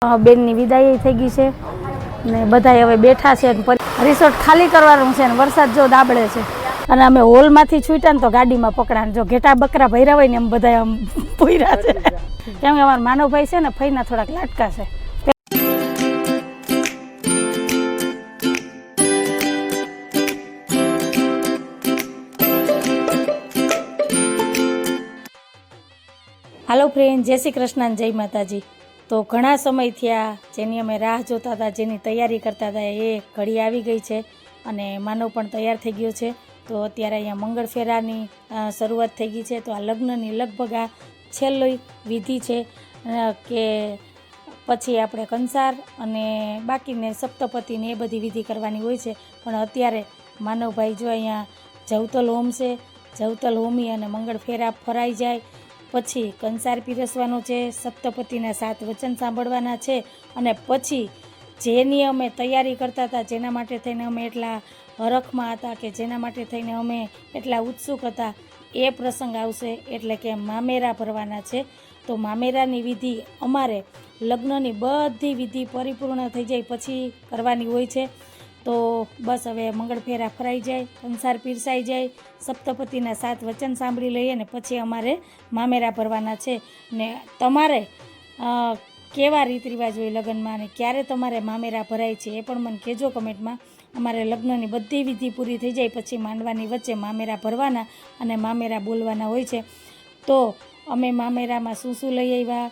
બેનની વિદાય થઈ ગઈ છે ને બધાય હવે બેઠા છે. રિસોર્ટ ખાલી કરવાનું છે ને વરસાદ જો દાબડે છે અને અમે હોલમાંથી છૂટ્યા ને તો ગાડીમાં પકડાને જો ઘેટા બકરા ભર્યા હોય ને એમ બધા આમ પૂર્યા છે કેમ કે અમારા માનવભાઈ છે ને ફઈના થોડાક લાટકા છે. હાલો ફ્રેન્ડ, જય શ્રી કૃષ્ણ, જય માતાજી. તો ઘણા સમય થયા જેની અમે રાહ જોતા હતા, જેની તૈયારી કરતા હતા, એ ઘડી આવી ગઈ છે અને માનવ પણ તૈયાર થઈ ગયો છે. તો અત્યારે અહીંયા મંગળ ફેરાની શરૂઆત થઈ ગઈ છે. તો આ લગ્નની લગભગ આ છેલ્લી વિધિ છે કે પછી આપણે કંસાર અને બાકીને સપ્તપતિને એ બધી વિધિ કરવાની હોય છે. પણ અત્યારે માનવભાઈ જો અહીંયા જવતલ હોમ છે, જવતલ હોમી અને મંગળ ફેરા ફરાઈ જાય પછી કંસાર પીરસવાનો છે, સપ્તપતિના 7 વચન સાંભળવાના છે અને પછી જેની અમે તૈયારી કરતા હતા, જેના માટે થઈને અમે એટલા હરખમાં હતા કે જેના માટે થઈને અમે એટલા ઉત્સુક હતા, એ પ્રસંગ આવશે. એટલે કે મામેરા ભરવાના છે. તો મામેરાની વિધિ અમારે લગ્નની બધી વિધિ પરિપૂર્ણ થઈ જાય પછી કરવાની હોય છે. તો બસ હવે મંગળ ફેરા ફરાઈ જાય, કંસાર પીરસાઈ જાય, સપ્તપતિના 7 વચન સાંભળી લઈએ ને પછી અમારે મામેરા ભરવાના છે. ને તમારે કેવા રીત રિવાજ હોય લગ્નમાં અને ક્યારે તમારે મામેરા ભરાય છે એ પણ મને કહેજો કમેન્ટમાં. અમારે લગ્નની બધી વિધિ પૂરી થઈ જાય પછી માંડવાની વચ્ચે મામેરા ભરવાના અને મામેરા બોલવાના હોય છે. તો અમે મામેરામાં શું લઈ આવ્યા,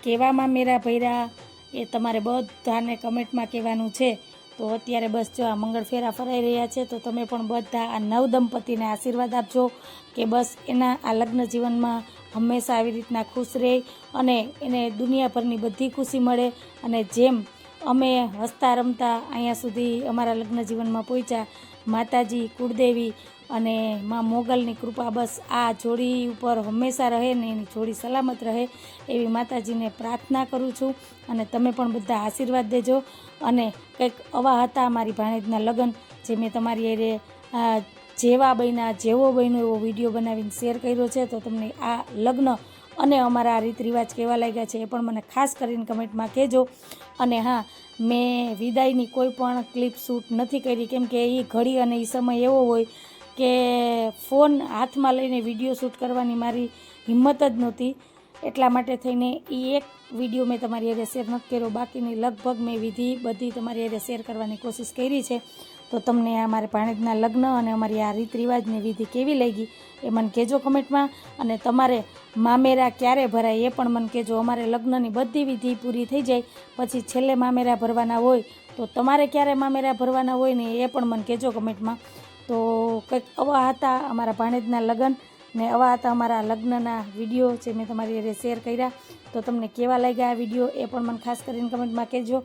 કેવા મામેરા ભર્યા, એ તમારે બધાને કમેન્ટમાં કહેવાનું છે. તો અત્યારે બસ જો આ મંગળ ફેરા ફરાઈ રહ્યા છે. તો તમે પણ બધા આ નવ દંપતીને આશીર્વાદ આપજો કે બસ એના આ લગ્ન જીવનમાં હંમેશા આવી રીતના ખુશ રહે અને એને દુનિયાભરની બધી ખુશી મળે. અને જેમ અમે હસતા રમતા અહીંયા સુધી અમારા લગ્ન જીવનમાં પહોંચ્યા, માતાજી, કુળદેવી અને માં મોગલની કૃપા બસ આ જોડી ઉપર હંમેશા રહે ને એની જોડી સલામત રહે એવી માતાજીને પ્રાર્થના કરું છું. અને તમે પણ બધા આશીર્વાદ દેજો. અને કંઈક આવા હતા અમારી ભાણેજના લગ્ન, જે મેં તમારી એરે જેવા બન્યા જેવો બન્યો એવો વિડીયો બનાવીને શેર કર્યો છે. તો તમને આ લગ્ન અને અમારા આ રીત રિવાજ કેવા લાગ્યા છે એ પણ મને ખાસ કરીને કમેન્ટમાં કહેજો. અને હા, મેં વિદાયની કોઈ પણ ક્લિપ શૂટ નથી કરી કેમ કે એ ઘડી અને એ સમય એવો હોય કે ફોન હાથમાં લઈને વિડીયો શૂટ કરવાની મારી હિંમત જ નહોતી. એટલા માટે થઈને એ એક વિડીયો મેં તમારી હારે શેર નથી કર્યો. બાકીની લગભગ મેં વિધિ બધી તમારી હારે શેર કરવાની કોશિશ કરી છે. તો તમને આ મારા ભાણેજના લગ્ન અને અમારી આ રીત રિવાજની વિધિ કેવી લાગી એ મને કહેજો કમેન્ટમાં. અને તમારે મામેરા ક્યારે ભરાય એ પણ મને કહેજો. અમારે લગ્નની બધી વિધિ પૂરી થઈ જાય પછી છેલ્લે મામેરા ભરવાના હોય. તો તમારે ક્યારે મામેરા ભરવાના હોય ને એ પણ મને કહેજો કમેન્ટમાં. તો કંઈક આવા હતા અમારા ભાણેજના લગ્ન ને આવા હતા અમારા લગ્નના વિડીયો જે મેં તમારી હારે શેર કર્યા. તો તમને કેવા લાગ્યા આ વિડીયો એ પણ મને ખાસ કરીને કમેન્ટમાં કહેજો.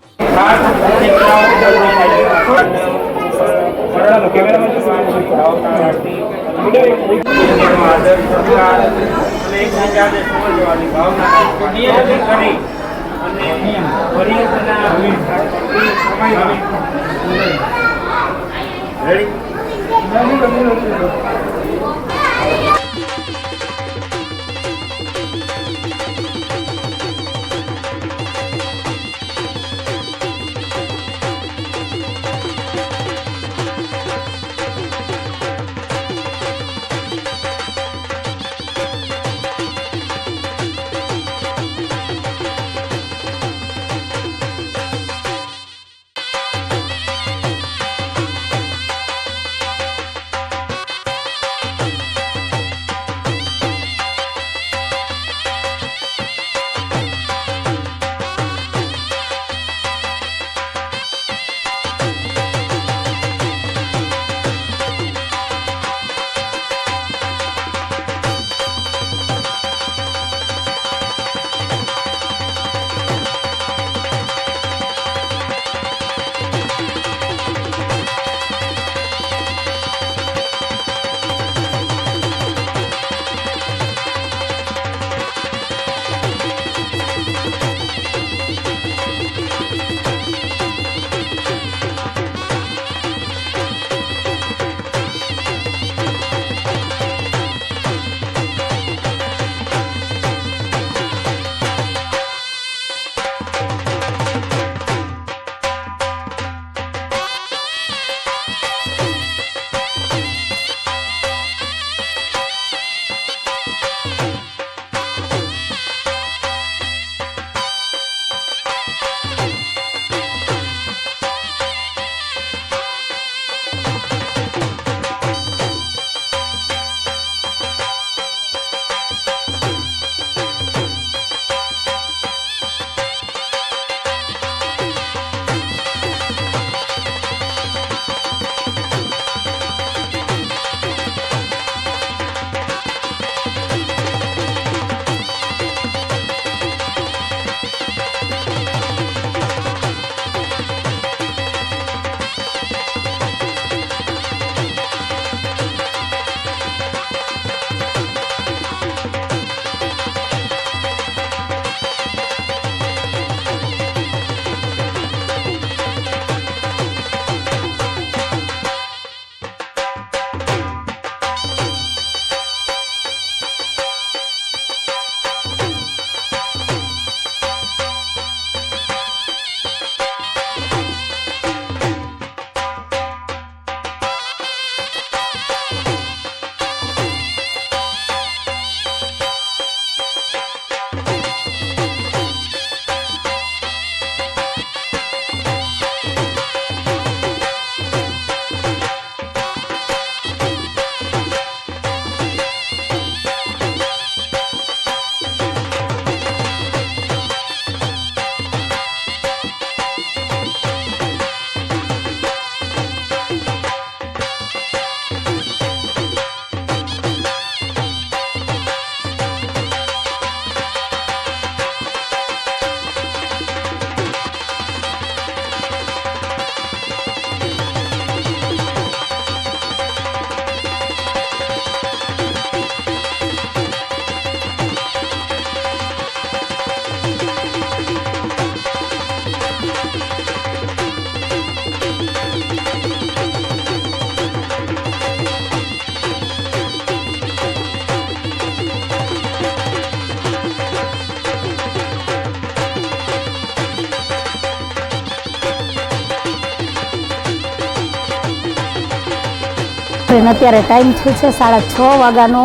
ફ્રેન્ડ અત્યારે ટાઈમ થયો છે 6:30 વાગ્યાનો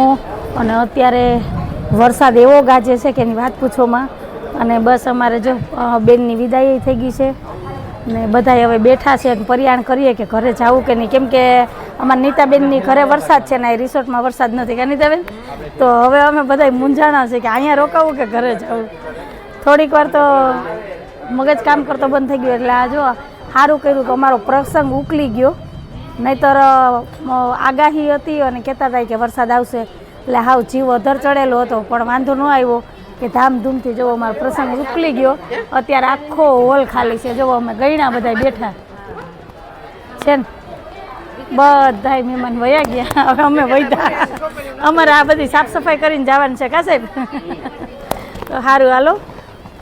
અને અત્યારે વરસાદ એવો ગાજે છે કે એની વાત પૂછોમાં. અને બસ અમારે જો બેનની વિદાય થઈ ગઈ છે ને બધાય હવે બેઠા છે અને પરિયાણ કરીએ કે ઘરે જવું કે નહીં, કેમ કે અમારા નીતાબેનની ઘરે વરસાદ છે ને એ રિસોર્ટમાં વરસાદ નથી કે નીતાબેન, તો હવે અમે બધા મૂંઝાણા છે કે અહીંયા રોકાવું કે ઘરે જવું. થોડીક વાર તો મગજ કામ કરતો બંધ થઈ ગયો એટલે આ જો સારું કર્યું કે અમારો પ્રસંગ ઉકલી ગયો, નહીંતર આગાહી હતી અને કહેતા હતા કે વરસાદ આવશે એટલે હાવ જીવ અધર ચડેલો હતો, પણ વાંધો ન આવ્યો કે ધામધૂમથી જવો અમારો પ્રસંગ ઉકલી ગયો. અત્યારે આખો હોલ ખાલી છે, જવો અમે ગયણા બધા બેઠા છે ને, બધા મહેમાન વયા ગયા, હવે અમે વૈધા. અમારે આ બધી સાફ સફાઈ કરીને જવાનું છે કા સાહેબ? તો સારું હાલો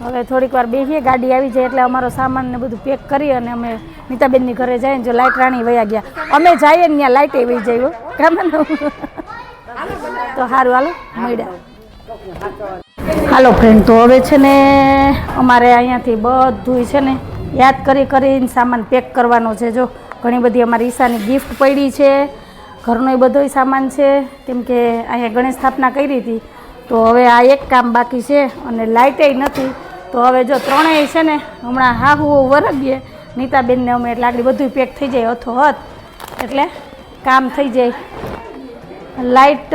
હવે થોડીક વાર બેસીએ, ગાડી આવી જાય એટલે અમારો સામાન ને બધું પેક કરી અને અમે નીતાબેનની ઘરે જઈએ. જો લાઇટ રાણી વયા ગયા, અમે જઈએ ને ત્યાં લાઇટ એવી જાય કામ તો સારું હાલો મળ્યા. હાલો ફ્રેન્ડ, તો હવે છે ને અમારે અહીંયાથી બધું છે ને યાદ કરીને સામાન પેક કરવાનો છે. જો ઘણી બધી અમારી ઈશાની ગિફ્ટ પડી છે, ઘરનો એ બધો સામાન છે, કેમ કે અહીંયા ગણેશ સ્થાપના કરી હતી, તો હવે આ એક કામ બાકી છે અને લાઇટેય નથી. તો હવે જો ત્રણેય છે ને હમણાં હાહુ વરગીએ નીતાબેનને અમે, એટલે આગળ બધું પેક થઈ જાય અથોહથ, એટલે કામ થઈ જાય. લાઇટ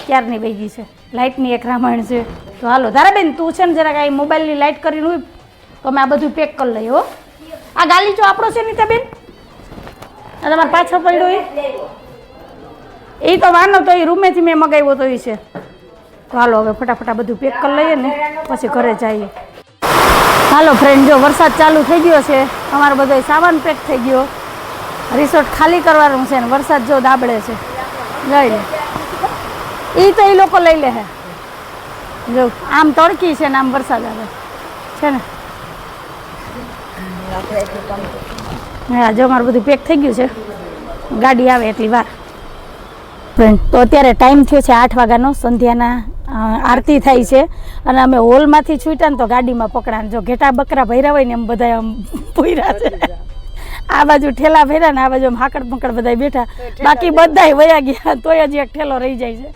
ક્યારની વહી ગઈ છે, લાઇટની એક રામાયણ છે. તો હાલો ધારાબેન, તું છે ને જરાક આ મોબાઈલની લાઇટ કરીને હોય તો અમે આ બધું પેક કરી લઈએ હો. આ ગાલીચો આપણો છે નીતાબેન, આ તમારે પાછળ પડ્યો એ તો વાનો તો એ રૂમેથી મેં મગાવ્યો તો એ છે. તો હાલો હવે ફટાફટ બધું પેક કરી લઈએ ને પછી ઘરે જઈએ. હાલો ફ્રેન્ડ, જો વરસાદ ચાલુ થઈ ગયો છે, અમારો બધો સામાન પેક થઈ ગયો, રિસોર્ટ ખાલી કરવાનું છે ને વરસાદ જો દાબડે છે, લઈ લે એ તો એ લોકો લઈ લે હે. જો આમ તડકી છે ને આમ વરસાદ આવે છે ને. હા જો અમારું બધું પેક થઈ ગયું છે, ગાડી આવે એટલી વાર. ફ્રેન્ડ, તો અત્યારે ટાઈમ થયો છે 8 વાગ્યાનો, સંધ્યાના આરતી થાય છે અને અમે હોલમાંથી છૂટ્યા ને તો ગાડીમાં પકડાને જો ઘેટા બકરા ભર્યા હોય ને એમ બધા આમ પૂર્યા છે. આ બાજુ ઠેલા ભર્યા ને આ બાજુ આમ હાકડ પકડ બધા બેઠા, બાકી બધા વયા ગયા, તોય હજી એક ઠેલો રહી જાય છે.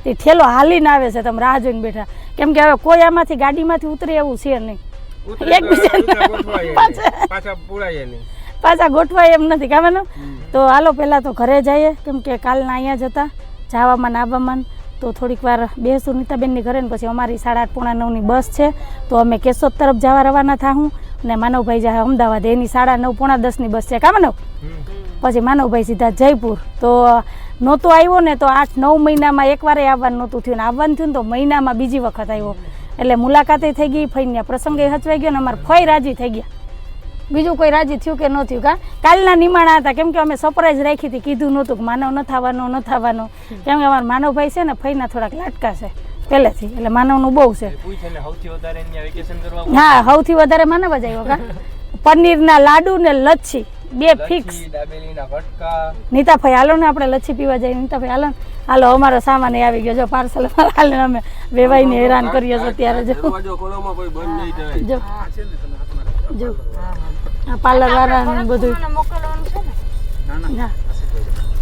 એ ઠેલો હાલીને આવે છે, તમે રાહ જોઈને બેઠા, કેમ કે હવે કોઈ આમાંથી ગાડીમાંથી ઉતરે એવું છે નહીં, પાછા ગોઠવાય એમ નથી કામ. તો હાલો પહેલાં તો ઘરે જઈએ, કેમ કે કાલના અહીંયા જ હતા જવામાં આવવામાં, તો થોડીક વાર બેસું નીતાબેનની ઘરે ને પછી અમારી 8:30 પોણા 9ની બસ છે, તો અમે કેશોદ તરફ જવા રવાના થાઉં ને માનવભાઈ જાય અમદાવાદ, એની 9:30 પોણા 10ની બસ છે કામ. પછી માનવભાઈ સીધા જયપુર. તો નહોતો આવ્યો ને તો 8-9 મહિનામાં એકવારે આવવાનું નહોતું થયું, ને આવવાનું થયું ને તો મહિનામાં બીજી વખત આવ્યો, એટલે મુલાકાતે થઈ ગઈ, ફઈને પ્રસંગે હચવાઈ ગયો ને અમારે ફઈ રાજી થઈ ગયા. બીજું કોઈ રાજી થયું કે ન થયું? કાલના નિમાણા હતા, કેમ કે અમે સરપ્રાઈઝ રાખી હતી, કીધું નહોતું કે માનવ ન થવાનો, કેમ કે અમારા માનવભાઈ છે ને ફઈના થોડાક લાટકા છે પહેલેથી, એટલે માનવનું બહુ છે. હા સૌથી વધારે માનવ જ આવ્યો. પનીરના લાડુ ને લચ્છી બે ફિક્સ. નીતાભાઈ હાલો ને આપણે લચ્છી પીવા જઈએ. નીતાભાઈ હાલો, હાલો અમારો સામાન આવી ગયો, જો પાર્સલ હાલે, અમે વેવાઈને હેરાન કરીએ છીએ અત્યારે. જો જો આ પાર્લર વાળા બધું,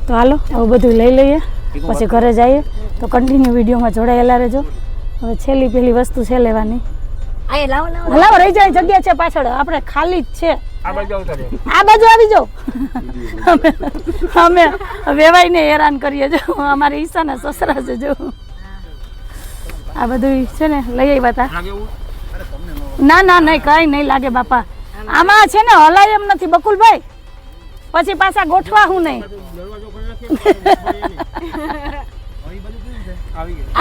તો હાલો હવે બધું લઈ લઈએ પછી ઘરે જઈએ. તો કન્ટિન્યુ વિડીયોમાં જોડાયેલા રહેજો. હવે છેલ્લી પહેલી વસ્તુ છે લેવાની. હલાવો રહી જાય, જગ્યા છે પાછળ, આપણે ખાલી જ છે. આ બાજુ આવી જાઓ, અમે વેવાઈને હેરાન કરીએ. જો અમારી ઈશાના સસરા છે, જો આ બધું છે ને લઈ આવ્યા હતા. ના ના નહીં, કઈ નહીં લાગે બાપા, આમાં છે ને હલાય એમ નથી બકુલભાઈ, પછી પાછા ગોઠવા હું નહીં.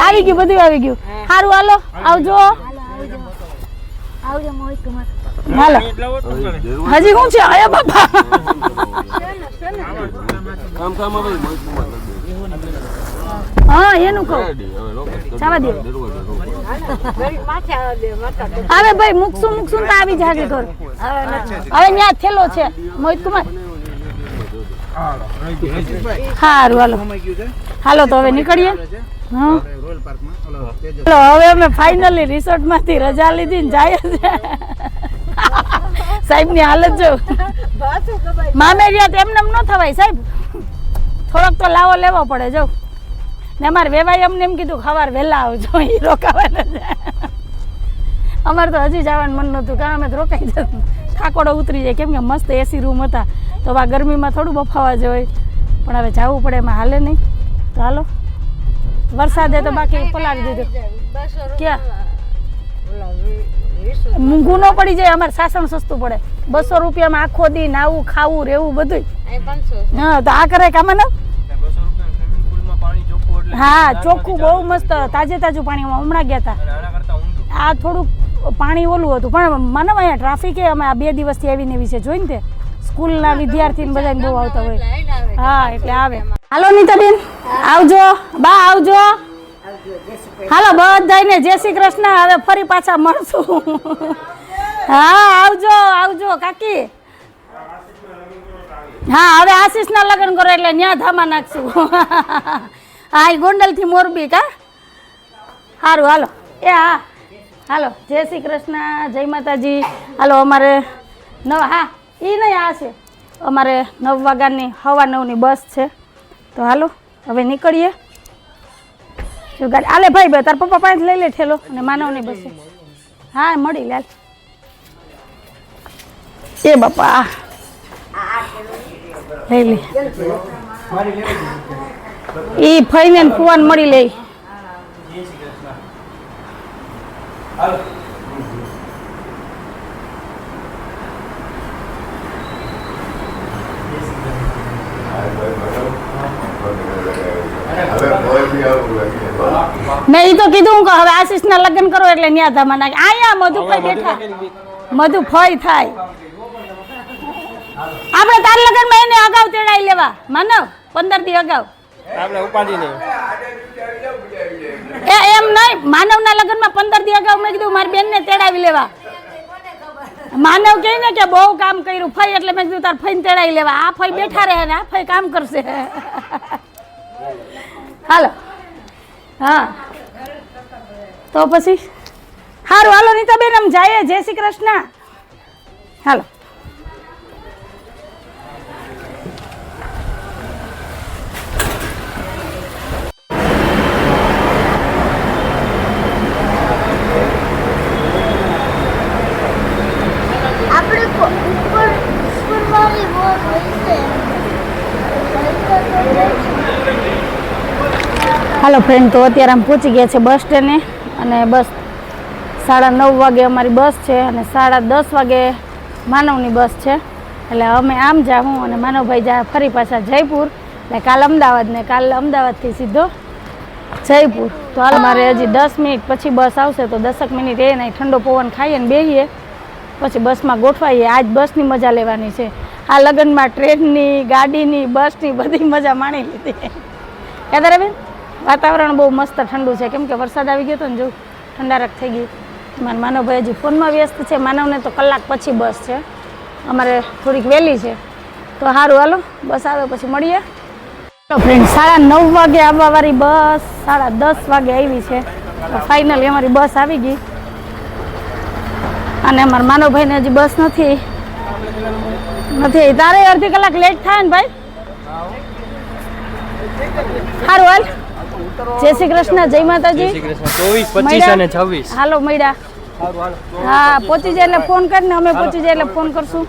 આવી ગયું, બધું આવી ગયું. સારું હાલો આવજો. હાલો હજી શું છે? અયા બાપા હા એનું કહું જવા દે. હવે ભાઈ મૂકશું તો આવી જાગે ઘર. હવે ત્યાં થેલો છે મોહિત કુમાર. સારું હાલો હાલો તો હવે નીકળીએ. હા હવે અમે ફાઇનલી રિસોર્ટ માંથી રજા લીધી ને જાય છે. સાહેબ ની હાલત જો મામેરિયા એમને ન થવાય સાહેબ. થોડોક તો લાવો લેવો પડે જો. ને અમારે વેવાય અમને એમ કીધું ખવાર વહેલા આવજો, એ રોકાવાના છે. અમારે તો હજી જવાનું મન નહોતું, કારણ અમે તો રોકાઈ જતું, થાકોડો ઉતરી જાય, કેમ કે મસ્ત એસી રૂમ હતા. તો આ ગરમીમાં થોડું બફાવા જોઈએ, પણ હવે જવું પડે, એમાં હાલે નહીં. તો હાલો, વરસાદે તો બાકી પલાળી દીધું. ક્યાં મૂંઘું ન પડી જાય, અમારે સાસણ સસ્તું પડે. 200 રૂપિયામાં આખો દી નાવું, ખાવું, રહેવું બધું. હા, તો આ કરે કામ ને. હા, ચોખ્ખું બહુ મસ્ત, તાજે તાજું પાણી. હમણાં ગયા હતા. આ થોડુંક પાણી ઓલું હતું, પણ મને અહીંયા ટ્રાફિક અમે આ 2 દિવસથી આવીને એવી છે, જોઈને તે સ્કૂલના વિદ્યાર્થીને બધાને બહુ આવતા હોય. હા, એટલે આવે. હાલો નીતાબેન, આવજો. બા આવજો. હાલો બધાને જય શ્રી કૃષ્ણ. હવે ફરી પાછા મળશું. હા, આવજો આવજો કાકી. હા, હવે આશીષના લગ્ન કરો એટલે ન્યા ધામા નાખશું. હા, ગોંડલ થી મોરબી કા. સારું હાલો. એ હા હાલો, જય શ્રી કૃષ્ણ, જય માતાજી. હાલો અમારે હા એ નહીં, આ છે અમારે 9 વાગ્યાની 9:15ની બસ છે. તો હાલો હવે નીકળીએ. ગાડી આલે ભાઈ, બે તાર પપ્પા પાસે લઈ લે ઠેલો, અને માનવની બસ. હા મળી લે. એ બાપા લઈ લે. એ ફઈને ફુવાન મળી લે. મેં એ તો કીધું કે હવે આશીષના લગ્ન કરો એટલે ન્યા ધામા નાખે. અહીંયા મધુભાઈ બેઠા, મધુભાઈ થાય. આપણે તાર લગ્નમાં એને અગાઉ તેડાઈ લેવા, માનવ 15 દી અગાઉ. આપણે ઉપાડી નહીં એમ નહીં, માનવના લગ્નમાં 15 દી અગાઉ મેં કીધું મારી બેનને તેડાવી લેવા. માનવ કહે ને કે બહુ કામ કર્યું ફઈ, એટલે મેં કીધું તાર ફઈને તેડાવી લેવા. આ ફઈ બેઠા રહે ને આ ફઈ કામ કરશે. હાલો. હા તો પછી સારું હાલો નીતાબેન, આમ જાય. જય શ્રી કૃષ્ણ. હાલો. હાલો ફ્રેન્ડ, તો અત્યારે આમ પહોંચી ગયા છે બસ સ્ટેન્ડે, અને બસ 9:30 વાગે અમારી બસ છે, અને 10:30 વાગે માનવની બસ છે. એટલે અમે આમ જાઉં અને માનવભાઈ જાય ફરી પાછા જયપુર, એટલે કાલ અમદાવાદ, ને કાલ અમદાવાદથી સીધો જયપુર. તો હાલ અમારે હજી 10 મિનિટ પછી બસ આવશે, તો 10 મિનિટ એ નહીં ઠંડો પવન ખાઈએ ને બેસીએ, પછી બસમાં ગોઠવાઈએ. આજ બસની મજા લેવાની છે. આ લગ્નમાં ટ્રેનની, ગાડીની, બસની બધી મજા માણી લીધી. યાદ બેન, વાતાવરણ બહુ મસ્ત ઠંડુ છે, કેમ કે વરસાદ આવી ગયો હતો ને, જો ઠંડારક થઈ ગઈ. મારા માનવભાઈ હજી ફોનમાં વ્યસ્ત છે. માનવને તો કલાક પછી બસ છે, અમારે થોડીક વહેલી છે. તો સારું હાલો, બસ આવે પછી મળીએ. તો ફ્રેન્ડ 9:30 વાગે આવવાવાળી બસ 10:30 વાગે આવી છે. તો ફાઇનલી અમારી બસ આવી ગઈ, અને અમારા માનવભાઈને હજી બસ નથી. તારે અડધી કલાક લેટ થાય ને ભાઈ. સારું હાલ. જય શ્રી કૃષ્ણ, જય માતાજી. 24, 25 અને 26 હાલો મળ્યા. હા, પહોંચી જાય એટલે ફોન કરીને, અમે પહોંચી જાય એટલે ફોન કરશું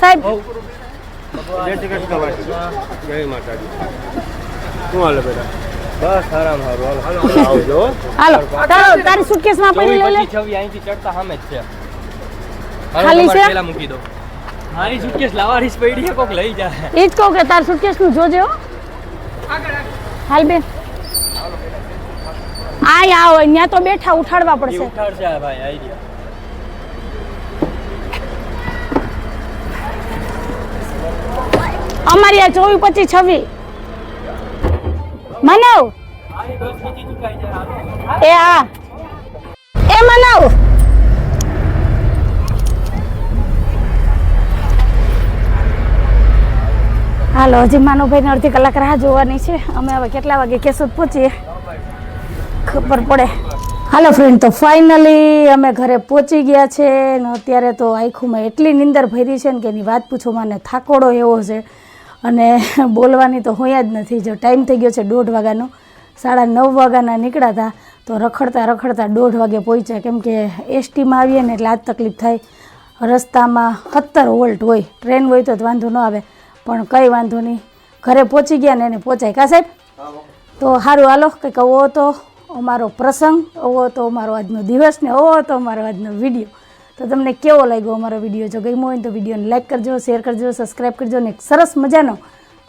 સાહેબ. જય શ્રી કૃષ્ણ, જય માતાજી. શું હાલે બેટા? બસ આરામ. સારું આવજો. હાલો તારી સુટકેસમાં પડી લઈ લે. 26 અહીંથી ચડતા સામે જ છે. ખાલી છે, પેલા મૂકી દો. મારી સુટકેસ લાવારીસ પડી છે, કોક લઈ જાય. એ જ કહું કે તાર સુટકેસનું જોજે હો. હાલ બેન, આય આવો, અહીંયા તો બેઠા ઉઠાડવા પડશે. ઉઠાડશે ભાઈ, આઈડિયા. અમારી આ 24, 25, 26 મનાવ. એ હા, એ મનાવ. હાલો, હજી માનવભાઈને અડધી કલાક રાહ જોવાની છે. અમે હવે કેટલા વાગે કેશોદ પહોંચીએ ખબર પડે. હાલો ફ્રેન્ડ, તો ફાઇનલી અમે ઘરે પહોંચી ગયા છે, ને અત્યારે તો આંખોમાં એટલી નીંદર ભરી છે ને કે એની વાત પૂછો, મને થાકોડો એવો છે. અને બોલવાની તો હોય જ નથી. જો ટાઈમ થઈ ગયો છે 1:30 વાગ્યાનો, 9:30 વાગ્યાના નીકળ્યા હતા તો રખડતા 1:30 વાગે પહોંચ્યા. કેમ કે એસટીમાં આવીએ ને એટલે આ જ તકલીફ થાય. રસ્તામાં 17 વોલ્ટ હોય, ટ્રેન હોય તો વાંધો ન આવે, પણ કંઈ વાંધો નહીં, ઘરે પહોંચી ગયા ને એને પહોંચાય. કા સાહેબ? તો સારું, હાલો કંઈક આવો હતો અમારો પ્રસંગ, આવો હતો અમારો આજનો દિવસ ને આવો હતો અમારો આજનો વિડીયો. તો તમને કેવો લાગ્યો અમારો વિડીયો? જો ગમ્યો હોય તો વિડીયોને લાઈક કરજો, શેર કરજો, સબસ્ક્રાઈબ કરજો ને એક સરસ મજાનો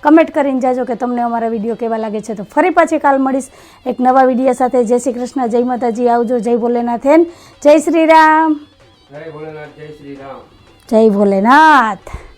કમેન્ટ કરીને જાજો કે તમને અમારા વિડીયો કેવા લાગે છે. તો ફરી પાછી કાલ મળીશ એક નવા વિડીયો સાથે. જય શ્રી કૃષ્ણ, જય માતાજી, આવજો. જય ભોલેનાથ, જય શ્રી રામ. જય ભોલેનાથ, જય શ્રી રામ. જય ભોલેનાથ.